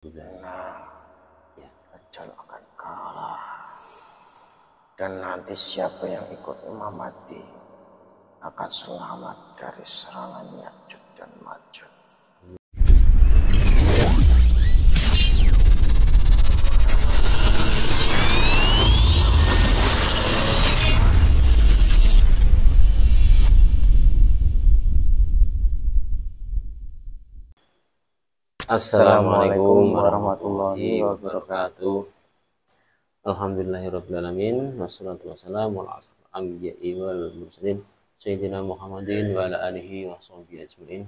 Nah, Dajjal akan kalah. Dan nanti siapa yang ikut Imam Mahdi akan selamat dari serangan Ya'juj dan Ma'juj. Assalamualaikum warahmatullahi wabarakatuh. Alhamdulillahirrabbilalamin. Wassalatu wassalamu ala asyrofil anbiya'i wal mursalin Sayyidina Muhammadin wa ala alihi wa sahbihi ajma'in.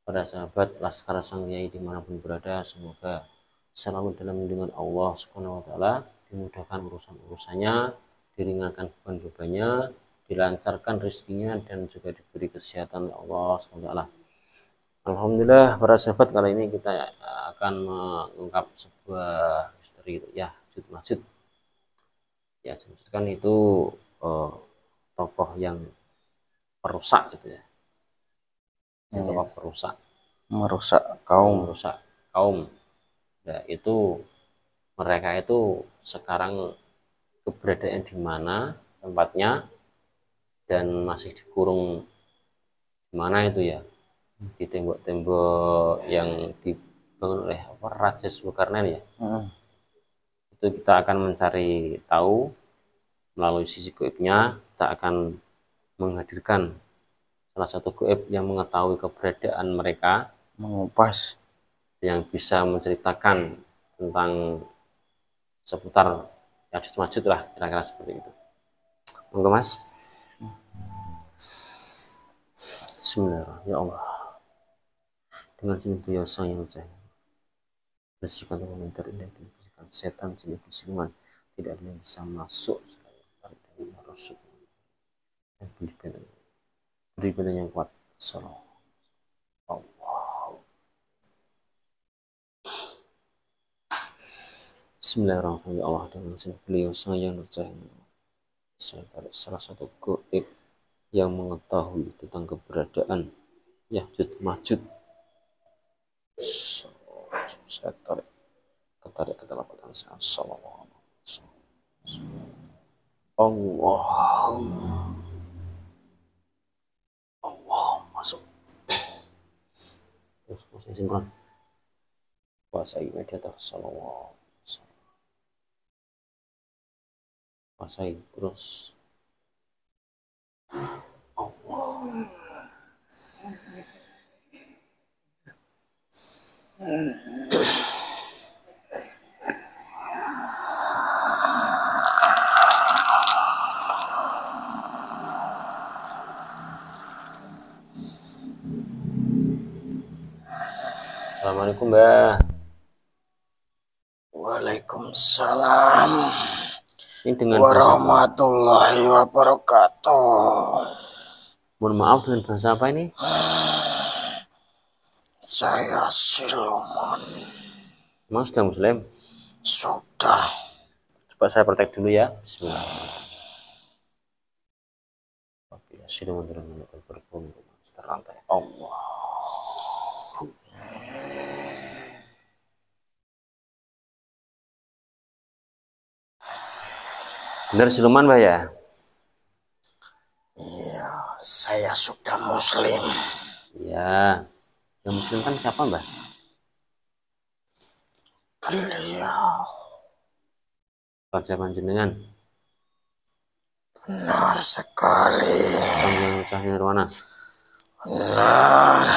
Para sahabat Laskar Sang Yai dimanapun berada, semoga selalu dalam lindungan Allah Subhanahu wa Ta'ala, dimudahkan urusan-urusannya, diringankan beban-bebannya, dilancarkan rezekinya, dan juga diberi kesehatan oleh Allah Subhanahu wa Ta'ala. Alhamdulillah para sahabat, kali ini kita akan mengungkap sebuah misteri Ya'juj Ma'juj. Ya'juj Ma'juj kan itu tokoh yang perusak gitu ya. Tokoh perusak, Merusak kaum. Ya, itu mereka itu sekarang keberadaan di mana tempatnya dan masih dikurung di mana itu ya, di tembok-tembok yang dibangun oleh Raja Zulkarnain ya. Itu kita akan mencari tahu melalui sisi gaibnya. Kita akan menghadirkan salah satu gaib yang mengetahui keberadaan mereka, Mengupas yang bisa menceritakan tentang seputar Ya'juj Ma'juj lah, kira-kira seperti itu. Monggo Mas. Bismillahirrahmanirrahim. Ya Allah, dengan senantiasa yang saya bersihkan komentar indah, bersihkan setan, jin, siluman, tidak ada yang bisa masuk selain dari Rasul dan beri badan yang kuat. Salam Allah. Bismillahirrahmanirrahim. Ya Allah, dengan senantiasa beliau sayang saya tarik salah satu gaib yang mengetahui tentang keberadaan Ya'juj Ma'juj. Saya ketarik ke dalam badan saya. Allah masuk. Terus masih sinkron. Kuasai mediator. Sallallahu. Kuasai terus. Allah. Assalamualaikum Mbah. Waalaikumsalam Ini dengan warahmatullahi wabarakatuh. Mohon maaf, dengan bahasa apa ini? Saya Siluman. Emang sudah muslim? Sudah. Coba saya praktek dulu ya. Bismillahirrahmanirrahim. Siluman tidak menemukan berpun terlantai. Allah. Benar siluman Mbah ya? Iya, saya sudah muslim. Iya. Yang muslim kan siapa Mbah? Beliau. Raja Panjenengan. Benar sekali. Sang Yang Cahya Nirwana. Benar.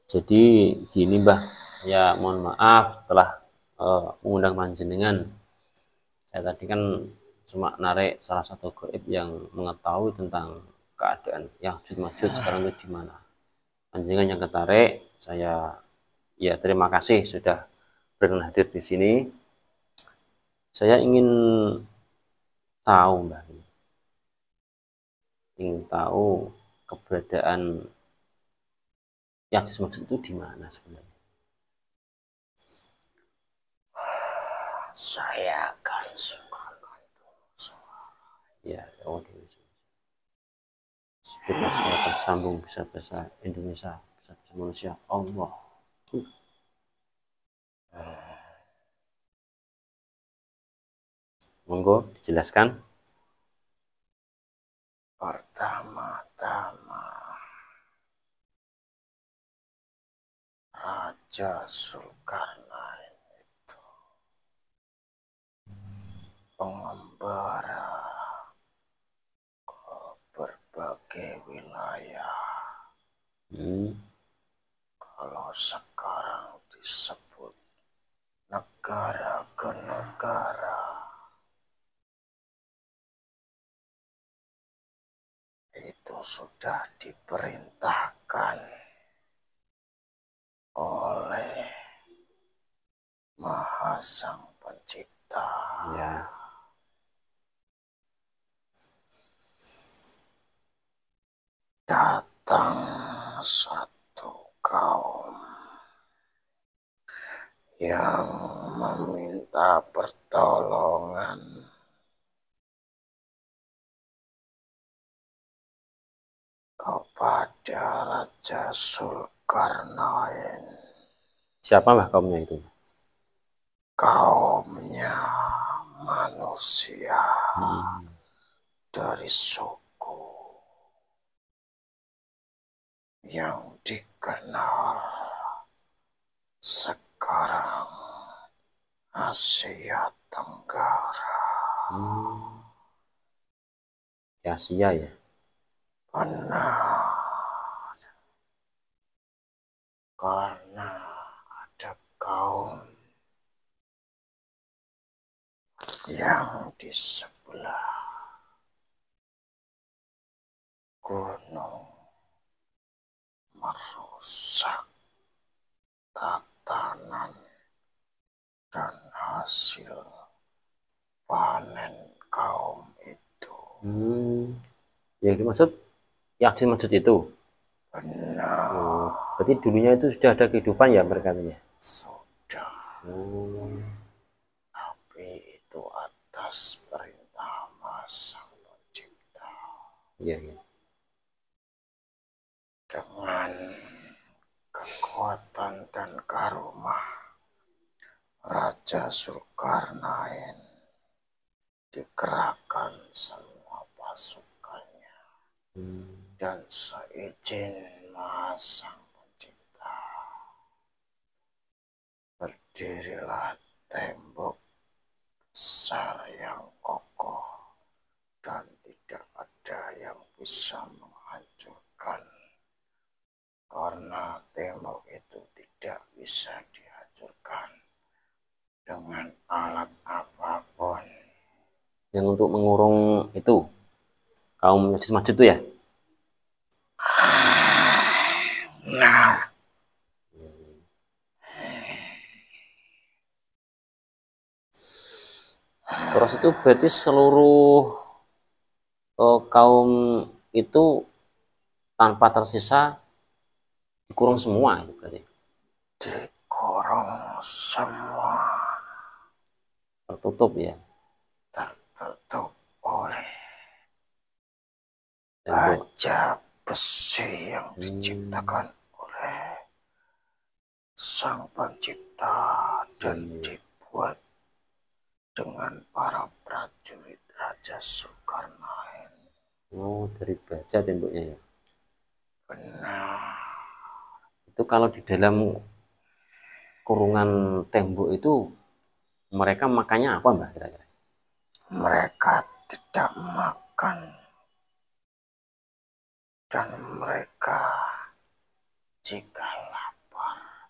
Jadi gini Mbah, ya mohon maaf telah mengundang Panjenengan. Saya tadi kan cuma narik salah satu gaib yang mengetahui tentang keadaan Ya'juj Ma'juj sekarang itu di mana. Panjenengan yang ketarik, saya ya terima kasih sudah berkenan hadir di sini. Saya ingin tahu Mbah, ingin tahu keberadaan Ya'juj Ma'juj itu di mana sebenarnya. Saya akan sinkronkan dulu suara. Ya, kita semua tersambung, bisa bahasa Indonesia, bisa bahasa Malaysia. Allah. Monggo dijelaskan. Pertama-tama Raja Zulkarnain itu pengembara ke berbagai wilayah. Kalau sekarang disebut negara ke negara, itu sudah diperintahkan oleh Maha Sang Pencipta. Ya. Datang satu kaum yang meminta pertolongan kepada Raja Zulkarnain. Siapalah kaumnya itu? Kaumnya manusia dari suku yang dikenal sekarang Asia Tenggara. Di Asia ya. Benar, karena ada kaum yang di sebelah gunung merusak tatanan dan hasil panen kaum itu. Yang dimaksud itu. Benar. Berarti dulunya itu sudah ada kehidupan ya mereka ya? Sudah. Tapi itu atas perintah Sang Pencipta. Iya, iya. Dengan kekuatan dan karomah Raja Zulkarnain dikerahkan semua pasukannya dan seizin Maha Sang Pencipta berdirilah tembok besar yang kokoh dan tidak ada yang bisa menghancurkan, karena tembok itu tidak bisa dihancurkan dengan alat apapun. Yang untuk mengurung itu kaum Ya'juj itu ya? Nah, Terus itu berarti seluruh kaum itu tanpa tersisa dikurung semua berarti. dikurung semua, Tertutup ya. tertutup oleh Tembok. baja besi yang diciptakan oleh Sang Pencipta dan dibuat dengan para prajurit Raja Zulkarnain. Oh, dari baja temboknya ya. Benar. Itu kalau di dalam kurungan tembok itu mereka makannya apa Mbak kira-kira? Mereka tidak makan dan mereka jika lapar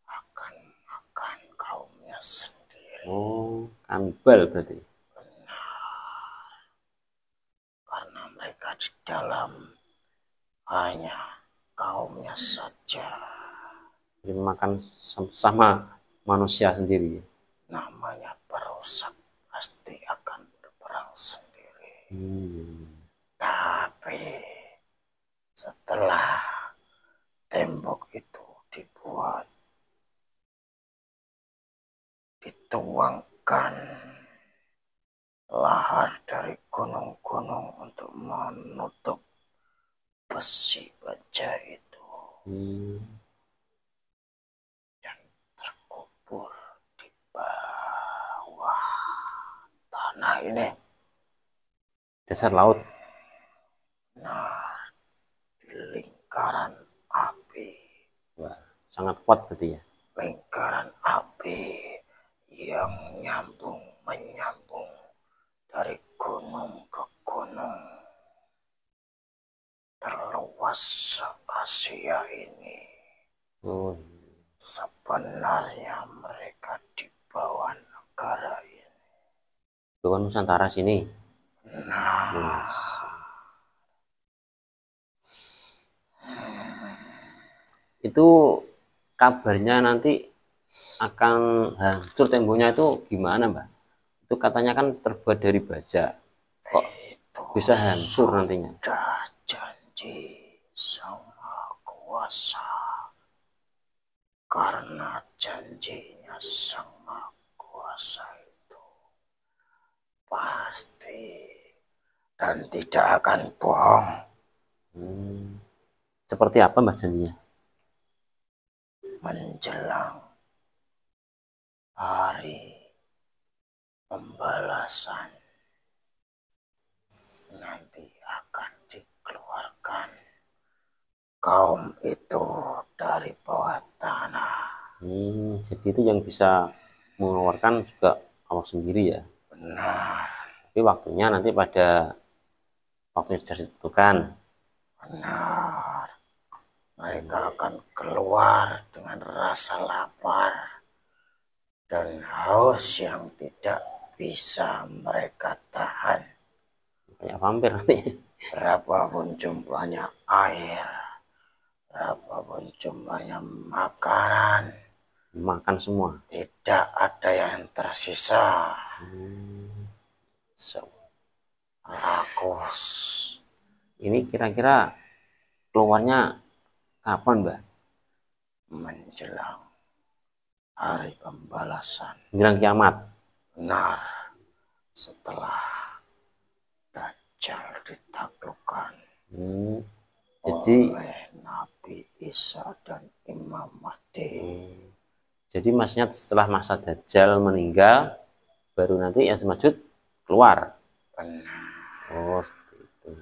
akan makan kaumnya sendiri. Oh, kanibal berarti. Benar. Karena mereka di dalam hanya kaumnya saja. Jadi makan sama manusia sendiri. Namanya perusak pasti akan berperang sendiri. Tapi setelah tembok itu dibuat, dituangkan lahar dari gunung-gunung untuk menutup besi baja itu, dan terkubur di bawah tanah ini? Dasar laut. Nah, di lingkaran api. Wah, sangat kuat berarti ya. Lingkaran api yang menyambung dari gunung ke gunung terluas Asia ini. Oh, Sebenarnya mereka di bawah negara ini. bukan Nusantara sini. Nah, itu kabarnya nanti akan hancur temboknya itu gimana, Mbak? Itu katanya kan terbuat dari baja. Kok itu bisa hancur nantinya? sudah janji Sang Maha Kuasa. Karena janjinya Sang Maha Kuasa itu pasti dan tidak akan bohong. Seperti apa, Mbak, janjinya? Menjelang hari pembalasan nanti akan dikeluarkan kaum itu dari bawah tanah. Jadi itu yang bisa mengeluarkan juga Allah sendiri ya. Benar. Tapi waktunya nanti pada waktu yang sudah ditentukan. Benar. Mereka akan keluar dengan rasa lapar dan haus yang tidak bisa mereka tahan. Kayak vampir nanti. Berapapun jumlahnya air, berapapun jumlahnya makanan, Makan semua. tidak ada yang tersisa. So, Rakus. ini kira-kira keluarnya kapan, Mbak? Menjelang hari pembalasan. Menjelang kiamat. Benar. Setelah Dajjal ditaklukkan Jadi oleh Nabi Isa dan Imam Mahdi. jadi maksudnya setelah masa Dajjal meninggal baru nanti Ya'juj Ma'juj keluar. Benar. Oh, seperti itu.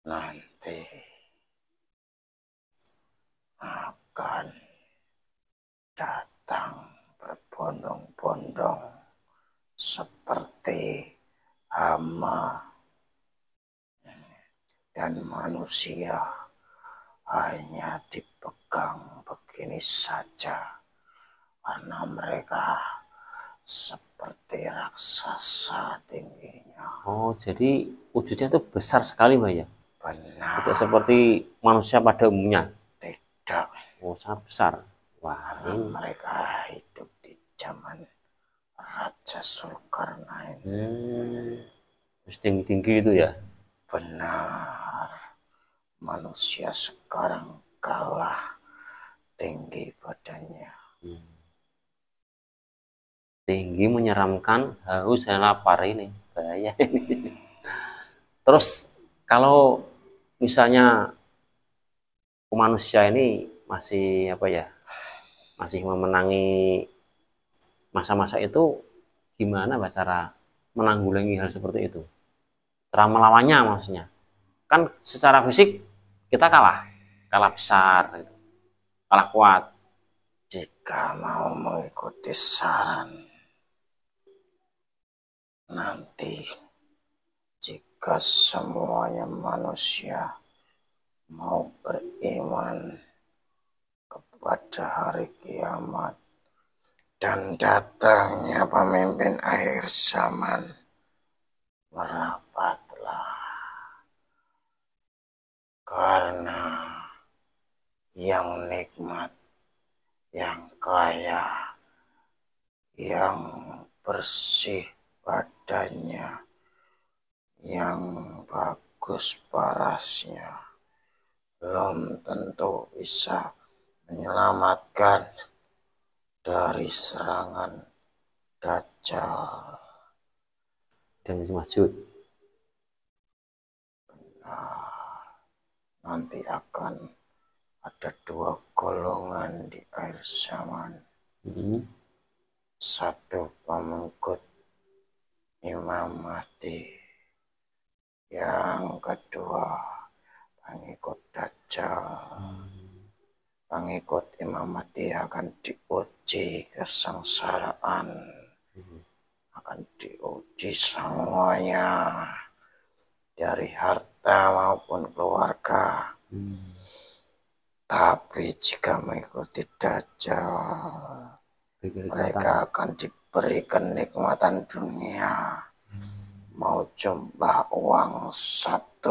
Nanti akan datang berbondong-bondong seperti hama dan manusia, hanya dipegang begini saja karena mereka seperti raksasa tingginya. Oh, jadi wujudnya itu besar sekali, Mbak ya? Benar. Tidak seperti manusia pada umumnya. Tidak. Oh, sangat besar. Wah, ini. Mereka hidup di zaman Raja Zulkarnain. Terus tinggi-tinggi itu ya? Benar. Manusia sekarang kalah tinggi badannya. Tinggi, menyeramkan, haus dan lapar ini. Bahaya ini. Terus kalau misalnya manusia ini masih apa ya? Masih memenangi masa-masa itu, gimana Mbak cara menanggulangi hal seperti itu? Cara melawannya maksudnya. Kan secara fisik kita kalah besar, gitu. Kalah kuat. Jika mau mengikuti saran, nanti jika semuanya manusia mau beriman kepada hari kiamat dan datangnya pemimpin akhir zaman, merapatlah, karena yang nikmat, yang kaya, yang bersih badannya, yang bagus parasnya, belum tentu bisa menyelamatkan dari serangan Dajjal. Dan Ya'juj Ma'juj. Nah, nanti akan ada dua golongan di akhir zaman. satu pengikut Imam Mahdi, yang kedua pengikut Dajjal. Pengikut Imam Mahdi akan diuji kesengsaraan, akan diuji semuanya, dari harta maupun keluarga. Tapi jika mengikuti Dajjal, mereka akan diberi kenikmatan dunia, mau jumlah uang 1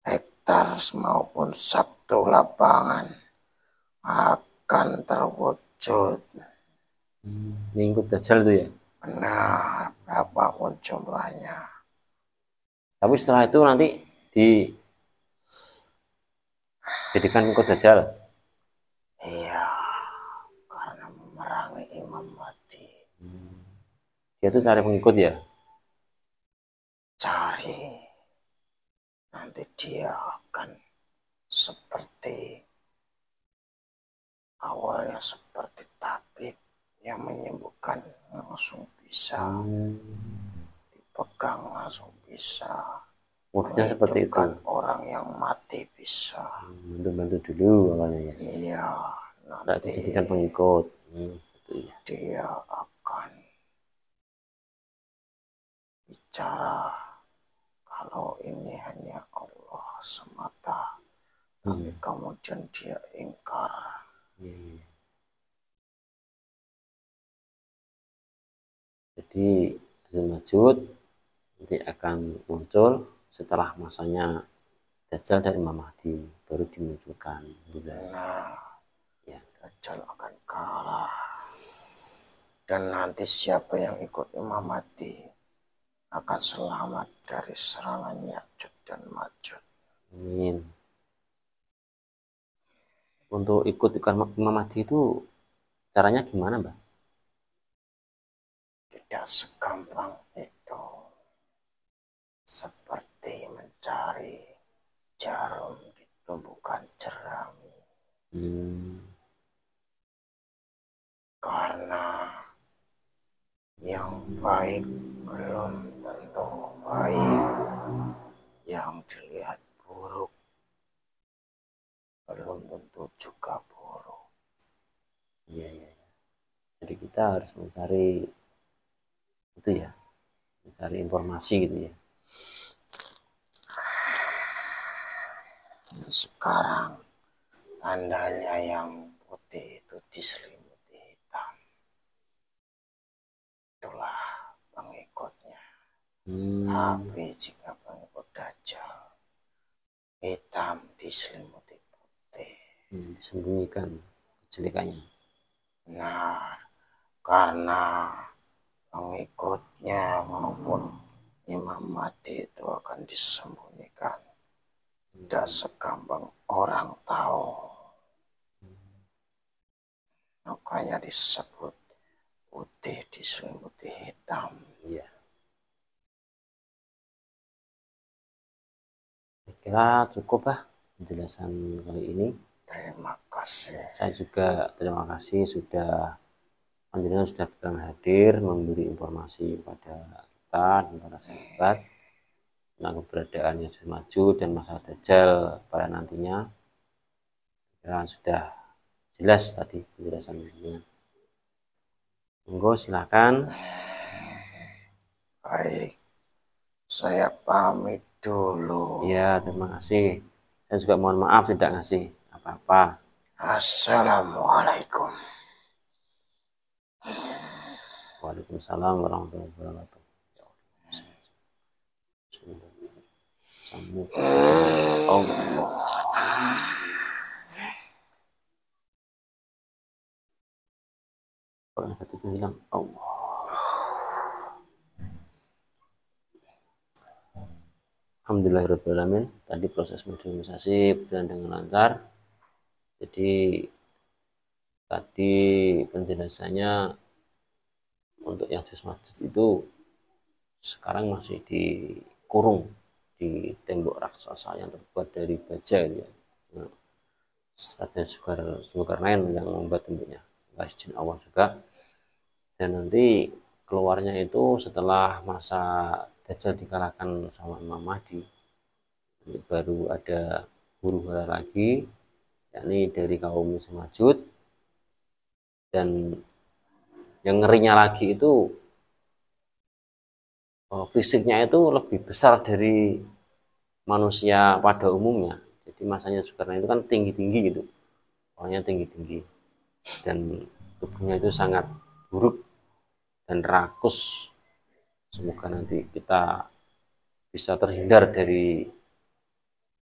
hektar maupun 1 lapangan akan terwujud. Ngikut Dajjal itu ya? Benar, berapapun jumlahnya. Tapi setelah itu nanti dijadikan pengikut Dajjal? Iya, karena memerangi Imam Mahdi. Dia itu cari pengikut ya? Cari. Nanti dia akan seperti awalnya seperti tabib yang menyembuhkan langsung bisa, dipegang langsung bisa, Maksudnya seperti itu, orang yang mati bisa. bantu-bantu dulu awalnya ya? Iya, nanti dijadikan pengikut. Dia akan bicara kalau ini hanya Allah semata, tapi kemudian dia ingkar. Jadi Abdul Majud nanti akan muncul setelah masanya Dajjal dan Imam Mahdi baru dimunculkan. Nah, ya, Dajjal akan kalah, dan nanti siapa yang ikut Imam Mahdi akan selamat dari serangan Ya'juj dan Ma'juj. Amin. Untuk ikut Imam Mahdi itu caranya gimana, Mbak? Tidak segampang itu, seperti mencari jarum di tumbukan jerami. Karena yang baik belum tentu baik, yang dilihat buruk belum tentu juga buruk. Iya. Jadi kita harus mencari itu ya, mencari informasi gitu ya. Sekarang tandanya yang putih itu diselimuti hitam, itulah pengikutnya. Tapi jika pengikut Dajjal, hitam diselimuti putih, disembunyikan kejelekannya. Nah, karena pengikutnya maupun Imam Mahdi itu akan disembunyikan, tidak segampang orang tahu. Makanya disebut putih diselimuti hitam. Iya. Kira cukup lah penjelasan kali ini. Terima kasih. Saya juga terima kasih sudah hadir memberi informasi kepada kita dan para sahabat tentang keberadaan Ya'juj Ma'juj dan masalah Dajjal pada nantinya. Kira sudah jelas tadi penjelasannya. Monggo silakan. Baik, saya pamit dulu. Ya, terima kasih. Saya juga mohon maaf tidak ngasih apa-apa. Assalamualaikum. Waalaikumsalam warahmatullahi wabarakatuh. Orang hati bilang Allah. Alhamdulillahirrahmanirrahim. Tadi proses modernisasi berjalan dengan lancar. Jadi tadi penjelasannya untuk yang Ya'juj Ma'juj itu sekarang masih dikurung di tembok raksasa yang terbuat dari baja ya. Raja Zulkarnain yang membuat temboknya. Waris jin Allah juga. Dan nanti keluarnya itu setelah masa Dajjal dikalahkan sama Imam Mahdi, baru ada huru-hara lagi, yakni dari kaum Majud. Dan yang ngerinya lagi itu fisiknya itu lebih besar dari manusia pada umumnya. Jadi masanya Zulkarnain itu kan tinggi-tinggi gitu, orangnya tinggi-tinggi, dan tubuhnya itu sangat buruk dan rakus. Semoga nanti kita bisa terhindar dari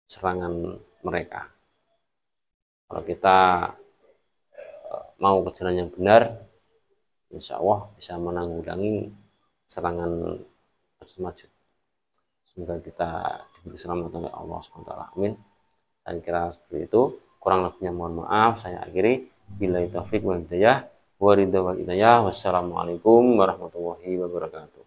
serangan mereka. Kalau kita mau ke jalan yang benar, insya Allah bisa menanggulangi serangan Majud. Semoga kita diberi selamat oleh Allah SWT. Amin. Saya kira seperti itu. Kurang lebihnya mohon maaf. Saya akhiri. Billahi taufiq wal hidayah. Wassalamualaikum warahmatullahi wabarakatuh.